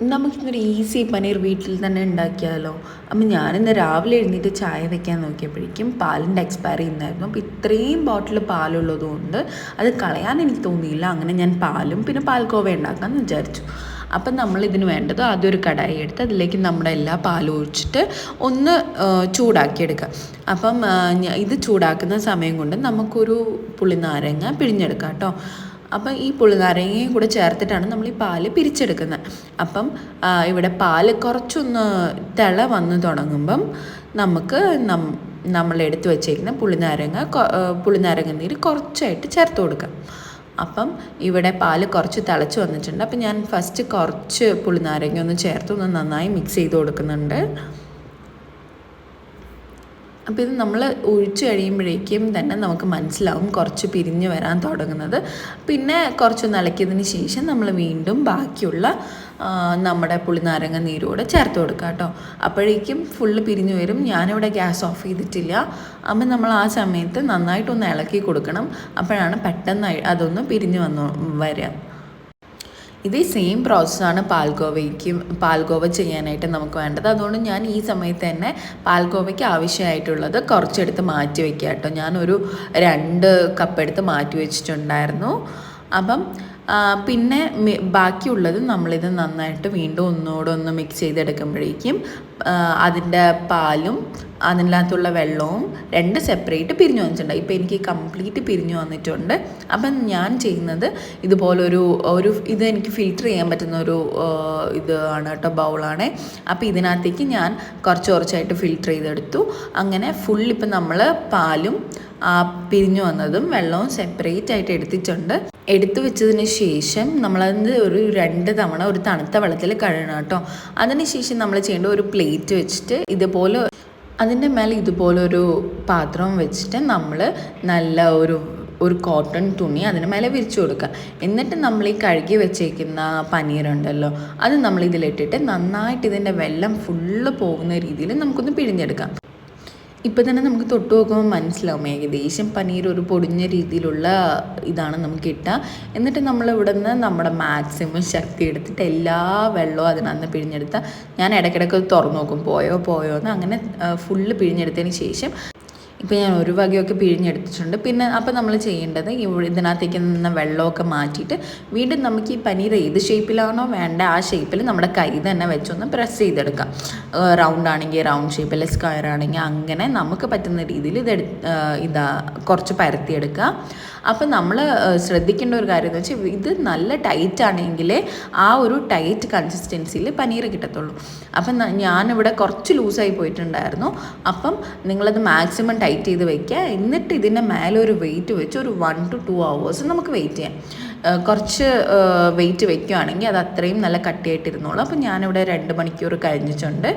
നമുക്കിന്നൊരു ഈസി പനീർ വീട്ടിൽ തന്നെ ഉണ്ടാക്കിയാലോ. അപ്പം ഞാനിന്ന് രാവിലെ എഴുന്നേറ്റ് ചായ വെക്കാൻ നോക്കിയപ്പോഴേക്കും പാലിൻ്റെ എക്സ്പയറി ഉണ്ടായിരുന്നു. അപ്പോൾ ഇത്രയും ബോട്ടിൽ പാലുള്ളതുകൊണ്ട് അത് കളയാൻ എനിക്ക് തോന്നിയില്ല. അങ്ങനെ ഞാൻ പാലും പിന്നെ പാൽക്കോവ ഉണ്ടാക്കാമെന്ന് വിചാരിച്ചു. അപ്പം നമ്മളിതിന് വേണ്ടത് ആദ്യം ഒരു കടായി എടുത്ത് അതിലേക്ക് നമ്മുടെ എല്ലാ പാലും ഒഴിച്ചിട്ട് ഒന്ന് ചൂടാക്കിയെടുക്കാം. അപ്പം ഇത് ചൂടാക്കുന്ന സമയം കൊണ്ട് നമുക്കൊരു പുളിനാരങ്ങ പിഴിഞ്ഞെടുക്കാം കേട്ടോ. അപ്പം ഈ പുളിനാരങ്ങയും കൂടെ ചേർത്തിട്ടാണ് നമ്മൾ ഈ പാല് പിരിച്ചെടുക്കുന്നത്. അപ്പം ഇവിടെ പാല് കുറച്ചൊന്ന് വന്ന് തുടങ്ങുമ്പം നമുക്ക് നമ്മൾ എടുത്തു വച്ചേക്കുന്ന പുളിനാരങ്ങ നീര് കുറച്ചായിട്ട് ചേർത്ത് കൊടുക്കാം. അപ്പം ഇവിടെ പാല് കുറച്ച് തിളച്ച് വന്നിട്ടുണ്ട്. അപ്പം ഞാൻ ഫസ്റ്റ് കുറച്ച് പുളിനാരങ്ങ ഒന്ന് ചേർത്ത് ഒന്ന് നന്നായി മിക്സ് ചെയ്ത് കൊടുക്കുന്നുണ്ട്. അപ്പോൾ ഇത് നമ്മൾ ഒഴിച്ച് കഴിയുമ്പോഴേക്കും തന്നെ നമുക്ക് മനസ്സിലാവും കുറച്ച് പിരിഞ്ഞ് വരാൻ തുടങ്ങുന്നത്. പിന്നെ കുറച്ചൊന്ന് ഇളക്കിയതിന് ശേഷം നമ്മൾ വീണ്ടും ബാക്കിയുള്ള നമ്മുടെ പുളിനാരങ്ങ നീരോടെ ചേർത്ത് കൊടുക്കുക കേട്ടോ. അപ്പോഴേക്കും ഫുള്ള് പിരിഞ്ഞ് വരും. ഞാനിവിടെ ഗ്യാസ് ഓഫ് ചെയ്തിട്ടില്ല. അപ്പം നമ്മൾ ആ സമയത്ത് നന്നായിട്ടൊന്ന് ഇളക്കി കൊടുക്കണം. അപ്പോഴാണ് പെട്ടെന്ന് അതൊന്ന് പിരിഞ്ഞ് വരിക. ഇതേ സെയിം പ്രോസസ്സാണ് പാൽഗോവ ചെയ്യാനായിട്ട് നമുക്ക് വേണ്ടത്. അതുകൊണ്ട് ഞാൻ ഈ സമയത്ത് തന്നെ പാൽഗോവയ്ക്ക് ആവശ്യമായിട്ടുള്ളത് കുറച്ചെടുത്ത് മാറ്റി വയ്ക്കുക കേട്ടോ. ഞാനൊരു 2 കപ്പ് എടുത്ത് മാറ്റി വെച്ചിട്ടുണ്ടായിരുന്നു. അപ്പം പിന്നെ ബാക്കിയുള്ളത് നമ്മളിത് നന്നായിട്ട് വീണ്ടും ഒന്ന് മിക്സ് ചെയ്തെടുക്കുമ്പോഴേക്കും അതിൻ്റെ പാലും അതിനകത്തുള്ള വെള്ളവും 2 സെപ്പറേറ്റ് പിരിഞ്ഞു വന്നിട്ടുണ്ട്. ഇപ്പോൾ എനിക്ക് കംപ്ലീറ്റ് പിരിഞ്ഞു വന്നിട്ടുണ്ട്. അപ്പം ഞാൻ ചെയ്യുന്നത് ഇതുപോലൊരു ഇത് എനിക്ക് ഫിൽറ്റർ ചെയ്യാൻ പറ്റുന്ന ഒരു ഇത് ആണ് കേട്ടോ, ബൗളാണ്. അപ്പോൾ ഇതിനകത്തേക്ക് ഞാൻ കുറച്ചായിട്ട് ഫിൽറ്റർ ചെയ്തെടുത്തു. അങ്ങനെ ഫുൾ ഇപ്പം നമ്മൾ പാലും പിരിഞ്ഞു വന്നതും വെള്ളവും സെപ്പറേറ്റ് ആയിട്ട് എടുത്തു വെച്ചതിന് ശേഷം നമ്മളത് ഒരു 2 തവണ ഒരു തണുത്ത വെള്ളത്തിൽ കഴുകണം കേട്ടോ. അതിന് ശേഷം നമ്മൾ ചെയ്യേണ്ട ഒരു പ്ലേറ്റ് വെച്ചിട്ട് അതിൻ്റെ മേലെ ഇതുപോലൊരു പാത്രം വെച്ചിട്ട് നമ്മൾ നല്ല ഒരു കോട്ടൺ തുണി അതിന് മേലെ വിരിച്ചു കൊടുക്കുക. എന്നിട്ട് നമ്മൾ ഈ കഴുകി വെച്ചേക്കുന്ന പനീറുണ്ടല്ലോ അത് നമ്മൾ ഇതിലിട്ടിട്ട് നന്നായിട്ട് ഇതിൻ്റെ വെള്ളം ഫുള്ള് പോകുന്ന രീതിയിൽ നമുക്കൊന്ന് പിഴിഞ്ഞെടുക്കാം. ഇപ്പോൾ തന്നെ നമുക്ക് തൊട്ട് നോക്കുമ്പോൾ മനസ്സിലാവും ഏകദേശം പനീർ ഒരു പൊടിഞ്ഞ രീതിയിലുള്ള ഇതാണ് നമുക്ക് കിട്ടുക. എന്നിട്ട് നമ്മൾ ഇവിടെ നിന്ന് നമ്മുടെ മാക്സിമം ശക്തി എടുത്തിട്ട് എല്ലാ വെള്ളവും അതിനകത്ത് പിഴിഞ്ഞെടുത്താൽ ഞാൻ ഇടയ്ക്കിടയ്ക്ക് തുറന്നു നോക്കും പോയോ എന്ന്. അങ്ങനെ ഫുള്ള് പിഴിഞ്ഞെടുത്തതിന് ശേഷം ഇപ്പോൾ ഞാൻ ഒരു വകയൊക്കെ പിഴിഞ്ഞെടുത്തിട്ടുണ്ട്. പിന്നെ അപ്പോൾ നമ്മൾ ചെയ്യേണ്ടത് ഇതിനകത്തേക്ക് നിന്ന് വെള്ളമൊക്കെ മാറ്റിയിട്ട് വീണ്ടും നമുക്ക് ഈ പനീർ ഏത് ഷേപ്പിലാണോ വേണ്ട ആ ഷേപ്പിൽ നമ്മുടെ കൈ തന്നെ വെച്ചൊന്ന് പ്രസ് ചെയ്തെടുക്കാം. റൗണ്ട് ആണെങ്കിൽ റൗണ്ട് ഷേപ്പിൽ, സ്ക്വയർ ആണെങ്കിൽ അങ്ങനെ നമുക്ക് പറ്റുന്ന രീതിയിൽ കുറച്ച് പരത്തിയെടുക്കുക. അപ്പം നമ്മൾ ശ്രദ്ധിക്കേണ്ട ഒരു കാര്യം എന്ന് വെച്ചാൽ ഇത് നല്ല ടൈറ്റ് ആണെങ്കിലേ ആ ഒരു ടൈറ്റ് കൺസിസ്റ്റൻസിയിൽ പനീർ കിട്ടത്തുള്ളൂ. അപ്പം ഞാനിവിടെ കുറച്ച് ലൂസായി പോയിട്ടുണ്ടായിരുന്നു. അപ്പം നിങ്ങളത് മാക്സിമം ടൈറ്റ് ചെയ്ത് വയ്ക്കുക. എന്നിട്ട് ഇതിൻ്റെ മേലെ ഒരു വെയിറ്റ് വെച്ച് ഒരു 1 to 2 hours നമുക്ക് വെയിറ്റ് ചെയ്യാം. കുറച്ച് വെയിറ്റ് വയ്ക്കുകയാണെങ്കിൽ അത് അത്രയും നല്ല കട്ടിയായിട്ടിരുന്നോളൂ. അപ്പം ഞാനിവിടെ 2 മണിക്കൂർ കഴിഞ്ഞിട്ടുണ്ട്.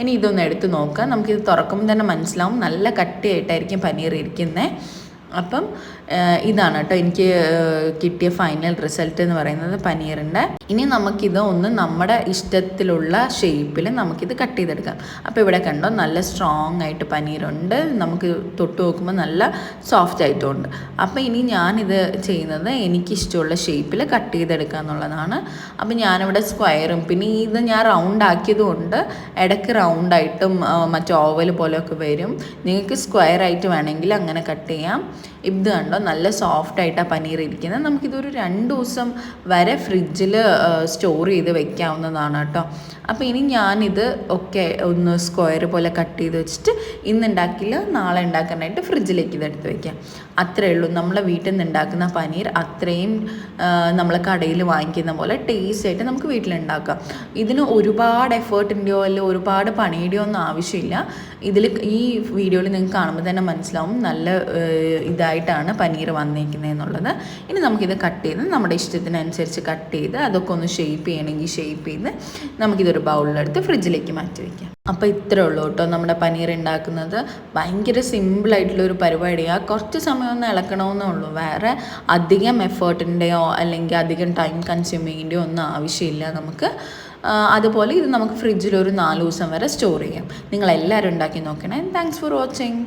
ഇനി ഇതൊന്ന് എടുത്ത് നോക്കാം. നമുക്കിത് തുറക്കുമ്പോൾ തന്നെ മനസ്സിലാവും നല്ല കട്ടിയായിട്ടായിരിക്കും പനീർ ഇരിക്കുന്നത്. അപ്പം ഇതാണ് കേട്ടോ എനിക്ക് കിട്ടിയ ഫൈനൽ റിസൾട്ട് എന്ന് പറയുന്നത് പനീറിൻ്റെ. ഇനി നമുക്കിത് നമ്മുടെ ഇഷ്ടത്തിലുള്ള ഷേപ്പിൽ നമുക്കിത് കട്ട് ചെയ്തെടുക്കാം. അപ്പോൾ ഇവിടെ കണ്ടോ നല്ല സ്ട്രോങ് ആയിട്ട് പനീറുണ്ട്. നമുക്ക് തൊട്ട് നോക്കുമ്പോൾ നല്ല സോഫ്റ്റ് ആയിട്ടുമുണ്ട്. അപ്പോൾ ഇനി ഞാനിത് ചെയ്യുന്നത് എനിക്കിഷ്ടമുള്ള ഷേപ്പിൽ കട്ട് ചെയ്തെടുക്കുക എന്നുള്ളതാണ്. അപ്പോൾ ഞാനിവിടെ സ്ക്വയറും പിന്നെ ഇത് ഞാൻ റൗണ്ട് ആക്കിയതുകൊണ്ട് ഇടയ്ക്ക് റൗണ്ടായിട്ടും മറ്റേ ഓവൽ പോലെയൊക്കെ വരും. നിങ്ങൾക്ക് സ്ക്വയർ ആയിട്ട് വേണമെങ്കിൽ അങ്ങനെ കട്ട് ചെയ്യാം. ഇത് കണ്ടോ നല്ല സോഫ്റ്റായിട്ടാണ് പനീർ ഇരിക്കുന്നത്. നമുക്കിതൊരു 2 ദിവസം വരെ ഫ്രിഡ്ജിൽ സ്റ്റോർ ചെയ്ത് വെക്കാവുന്നതാണ് കേട്ടോ. അപ്പോൾ ഇനി ഞാനിത് ഒക്കെ ഒന്ന് സ്ക്വയർ പോലെ കട്ട് ചെയ്ത് വെച്ചിട്ട് ഇന്നുണ്ടാക്കില്ല നാളെ ഉണ്ടാക്കാനായിട്ട് ഫ്രിഡ്ജിലേക്ക് ഇതെടുത്ത് വയ്ക്കാം. അത്രയേ ഉള്ളൂ. നമ്മളെ വീട്ടിൽ നിന്ന് ഉണ്ടാക്കുന്ന പനീർ അത്രയും നമ്മൾ കടയിൽ വാങ്ങിക്കുന്ന പോലെ ടേസ്റ്റ് ആയിട്ട് നമുക്ക് വീട്ടിലുണ്ടാക്കാം. ഇതിന് ഒരുപാട് എഫേർട്ടിൻ്റെയോ അല്ലെങ്കിൽ ഒരുപാട് പണിയുടെയോ ഒന്നും ആവശ്യമില്ല. ഈ വീഡിയോയിൽ നിങ്ങൾക്ക് കാണുമ്പോൾ തന്നെ മനസ്സിലാവും നല്ല ഇതായിട്ടാണ് പനീർ വന്നിരിക്കുന്നത് എന്നുള്ളത്. ഇനി നമുക്കിത് കട്ട് ചെയ്ത് നമ്മുടെ ഇഷ്ടത്തിനനുസരിച്ച് കട്ട് ചെയ്ത് അതൊക്കെ ഒന്ന് ഷേപ്പ് ചെയ്യണമെങ്കിൽ ഷേപ്പ് ചെയ്ത് നമുക്കിതൊരു ബൗളിലെടുത്ത് ഫ്രിഡ്ജിലേക്ക് മാറ്റി വയ്ക്കാം. അപ്പോൾ ഇത്രേ ഉള്ളൂ കേട്ടോ നമ്മുടെ പനീർ ഉണ്ടാക്കുന്നത്. ഭയങ്കര സിമ്പിളായിട്ടുള്ളൊരു പരിപാടിയാണ്. കുറച്ച് സമയം ഒന്ന് ഇളക്കണമെന്നേ ഉള്ളൂ. വേറെ അധികം എഫേർട്ടിൻ്റെയോ അല്ലെങ്കിൽ അധികം ടൈം കൺസ്യൂമിങ്ങിൻ്റെയോ ഒന്നും ആവശ്യമില്ല നമുക്ക്. അതുപോലെ ഇത് നമുക്ക് ഫ്രിഡ്ജിൽ ഒരു 4 ദിവസം വരെ സ്റ്റോർ ചെയ്യാം. നിങ്ങളെല്ലാവരും ഉണ്ടാക്കി നോക്കണേ. Thanks for watching.